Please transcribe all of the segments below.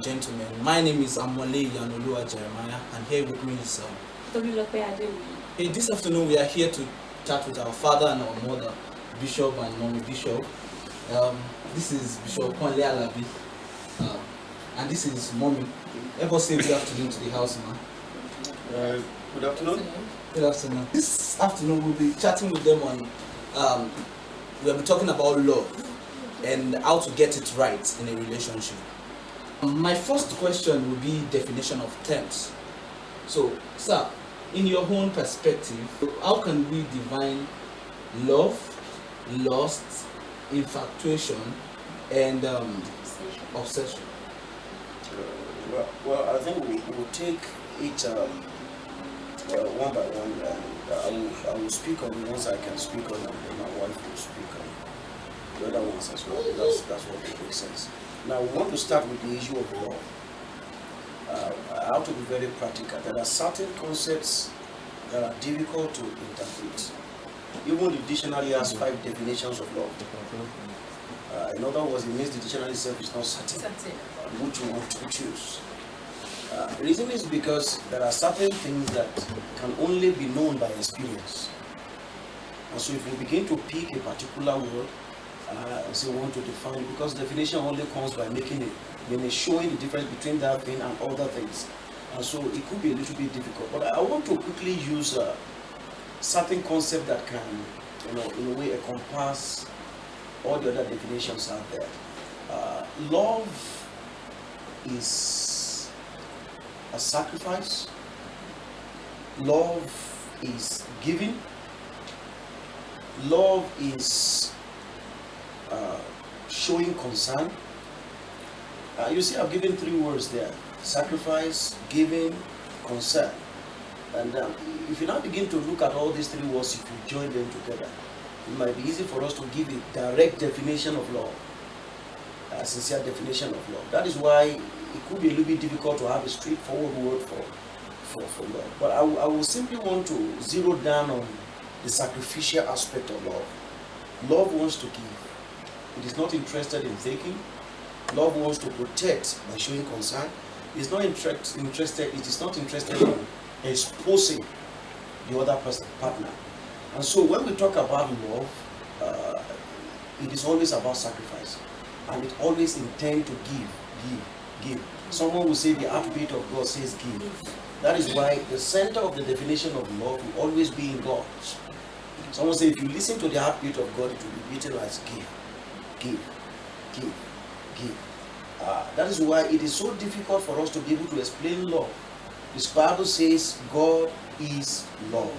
and gentlemen. My name is Ponle Jeremiah, and here with me is hey, this afternoon we are here to chat with our father and our mother, Bishop and Mommy Bishop. This is Bishop Ponle Alabi, and this is Mommy. Let us say good afternoon to the house, man. Good afternoon. Good afternoon. This afternoon we'll be chatting with them on, we'll be talking about love and how to get it right in a relationship. My first question will be definition of terms. So, sir, in your own perspective, how can we define love, lust, infatuation, and obsession? Well, I think we will take it one by one. I will speak on the ones I can speak on, and then my wife will speak on the other ones as well. That's what makes sense. Now, we want to start with the issue of love. I have to be very practical. There are certain concepts that are difficult to interpret. Even the dictionary has 5 definitions of love. In other words, it means the dictionary itself is not certain which you want to choose. The reason is because there are certain things that can only be known by experience. And so if we begin to pick a particular word, we want to define it, because definition only comes by making it, showing the difference between that thing and other things. And so it could be a little bit difficult. But I want to quickly use certain concept that can, in a way encompass all the other definitions out there. Love is a sacrifice. Love is giving. Love is showing concern. You see, I've given 3 words there: sacrifice, giving, concern. And if you now begin to look at all these 3 words, if you join them together, it might be easy for us to give a direct definition of love, a sincere definition of love. That is why it could be a little bit difficult to have a straightforward word for love. But I will simply want to zero down on the sacrificial aspect of love. Love wants to give. It is not interested in taking. Love wants to protect by showing concern. It is not interested in exposing the other partner. And so when we talk about love, it is always about sacrifice, and it always intends to give. Someone will say the heartbeat of God says give. That is why the center of the definition of love will always be in God. Someone say if you listen to the heartbeat of God, it will be beaten as give. That is why it is so difficult for us to be able to explain love. This Bible says God is love.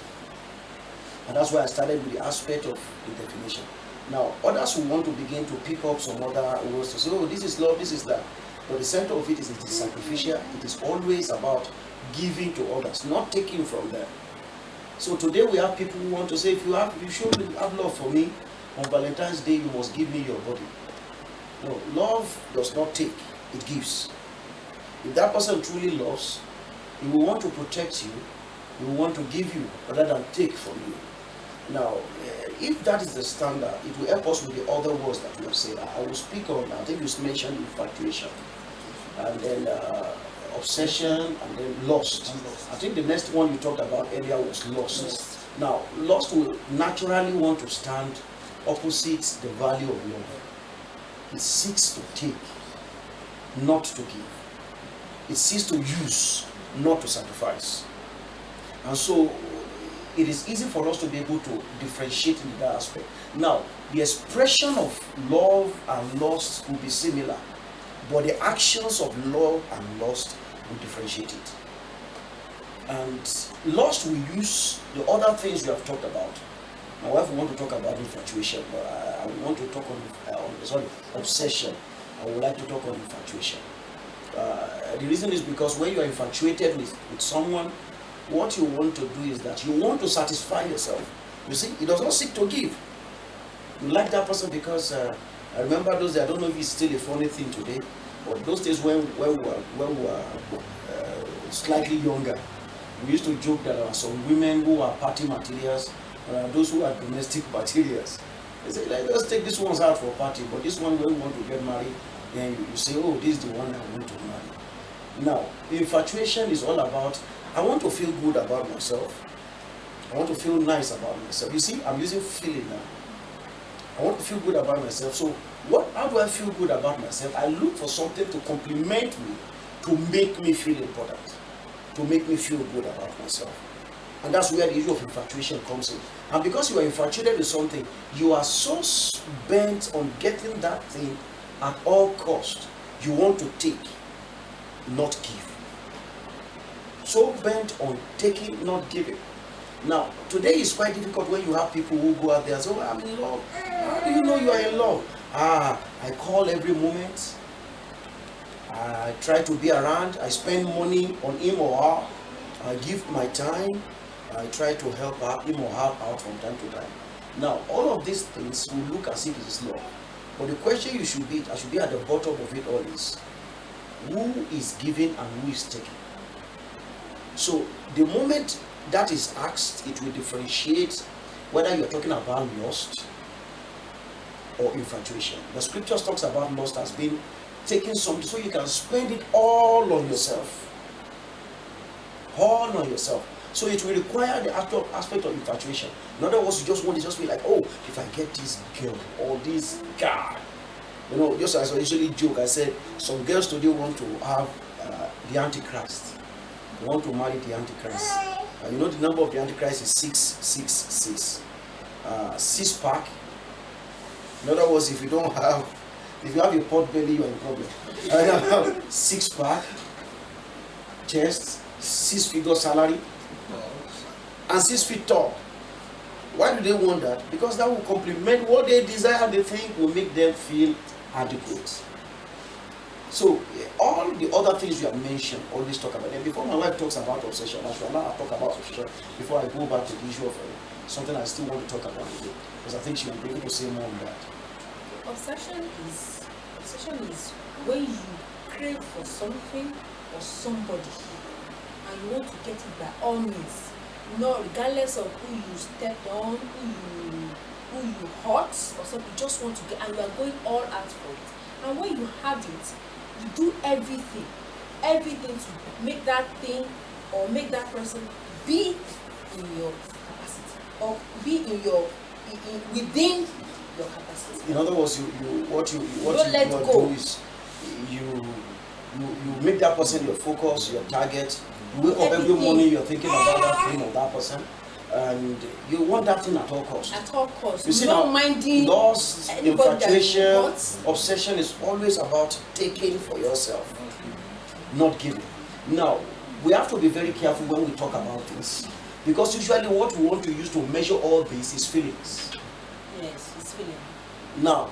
And that's why I started with the aspect of the definition. Now, others will want to begin to pick up some other words to say, oh, this is love, this is that. But the center of it is sacrificial. It is always about giving to others, not taking from them. So today we have people who want to say, if you show have love for me, on Valentine's Day you must give me your body. No, love does not take, it gives. If that person truly loves, he will want to protect you, he will want to give you rather than take from you. Now, if that is the standard, it will help us with the other words that we have said. I will speak on, I think you mentioned infatuation, and then obsession, and then lust. I think the next one you talked about earlier was lust. Now, lust will naturally want to stand opposite the value of love. It seeks to take, not to give. It seeks to use, not to sacrifice. And so it is easy for us to be able to differentiate in that aspect. Now, the expression of love and lust will be similar, but the actions of love and lust will differentiate it. And lust will use the other things we have talked about. My wife will want to talk about infatuation, but I want to talk on obsession. I would like to talk on infatuation. The reason is because when you are infatuated with someone, what you want to do is that you want to satisfy yourself. You see, it does not seek to give. You like that person because I remember those days. I don't know if it's still a funny thing today, but those days when we were slightly younger, we used to joke that there are some women who are party materials, those who are domestic materials. They say, let's take this one's out for a party, but this one when we want to get married, then you say, oh, this is the one I want to marry. Now, infatuation is all about, I want to feel good about myself. I want to feel nice about myself. You see, I'm using feeling now. I want to feel good about myself. So, how do I feel good about myself? I look for something to compliment me, to make me feel important, to make me feel good about myself. And that's where the issue of infatuation comes in. And because you are infatuated with something, you are so bent on getting that thing at all cost. You want to take, not give. So bent on taking, not giving. Now, today is quite difficult when you have people who go out there and say, oh, I'm in love. How do you know you are in love? I call every moment. I try to be around. I spend money on him or her. I give my time. I try to help him or her out from time to time. Now, all of these things will look as if it is love. But the question I should be at the bottom of it all is, who is giving and who is taking? So, the moment that is asked, it will differentiate whether you're talking about lust or infatuation. The scriptures talks about lust as being taking something so you can spend it all on yourself. All on yourself. So it will require the actual aspect of infatuation. In other words, you just want to just feel like, oh, if I get this girl or this guy. You know, just as I usually joke, I said, some girls today want to have the Antichrist. They want to marry the Antichrist. You know, the number of the Antichrist is 666. 6-pack. In other words, if you have a pot belly, you're in problem. 6-pack, chest, 6-figure salary, and 6 feet tall. Why do they want that? Because that will complement what they desire and they think will make them feel adequate. So, all the other things you have mentioned, always talk about them. Before my wife talks about obsession, I should allow her to talk about obsession before I go back to the issue of something I still want to talk about today. Because I think she will be able to say more on that. Obsession is when you crave for something or somebody and you want to get it by all means. No, regardless of who you stepped on, who you hurt or something, you just want to get, and you are going all out for it. And when you have it, you do everything to make that thing or make that person be in your capacity or be within your capacity. In other words, what you do is you make that person your focus, your target. You wake up every morning, you're thinking about that thing or that person, and you want that thing at all costs. At all costs. You see not now, minding loss, infatuation, that obsession is always about taking for yourself, not giving. Now, we have to be very careful when we talk about this, because usually what we want to use to measure all this is feelings. Yes, it's feeling. Now,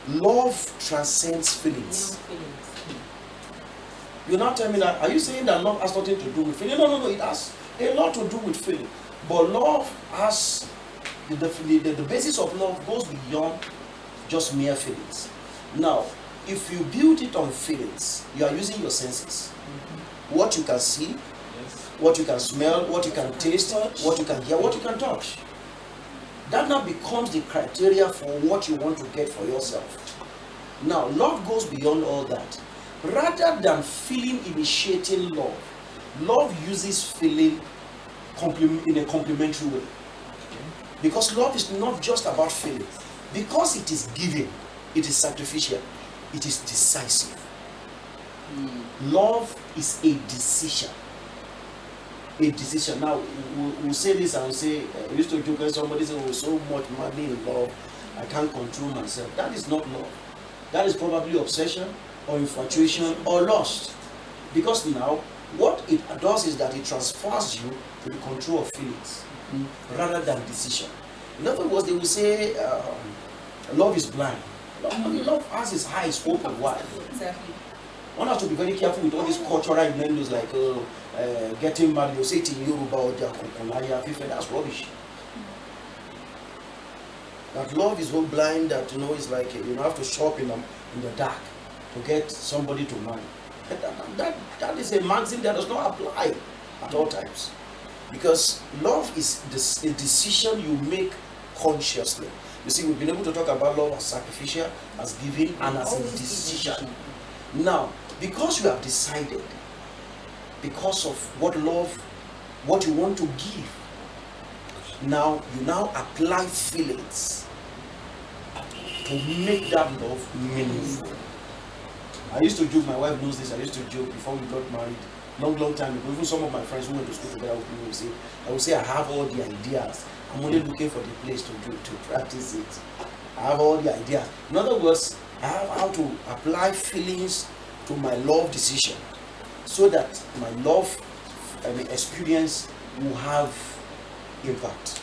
love transcends feelings. No feelings. You're not telling me that, are you saying that love has nothing to do with feeling? No, it has a lot to do with feeling. But love has, the basis of love goes beyond just mere feelings. Now, if you build it on feelings, you are using your senses. What you can see, what you can smell, what you can taste, what you can hear, what you can touch. That now becomes the criteria for what you want to get for yourself. Now, love goes beyond all that. Rather than feeling initiating love, love uses feeling in a complementary way. Because love is not just about feeling. Because it is giving, it is sacrificial, it is decisive. Love is a decision. A decision. Now, we'll say this and we'll say, we used to joke when somebody said, oh, so much madly in love, I can't control myself. That is not love. That is probably obsession, or infatuation, or lust. Because now, what it does is that it transfers you to the control of feelings rather than decision. In other words, they will say love is blind. Love has its eyes open wide. Exactly. One has to be very careful with all these cultural innuendos like getting married. You say it in Yoruba or that's rubbish. That love is so blind that it's like you have to shop in the dark to get somebody to marry. That is a maxim that does not apply at all times. Because love is a decision you make consciously. You see, we've been able to talk about love as sacrificial, as giving, and as a decision. Now, because you have decided, because of what you want to give, now you now apply feelings to make that love meaningful. I used to joke, my wife knows this, I used to joke before we got married, long time ago. Even some of my friends who went to school together with me will say, I have all the ideas. I'm only looking for the place to practice it. I have all the ideas. In other words, I have how to apply feelings to my love decision so that my love experience will have impact.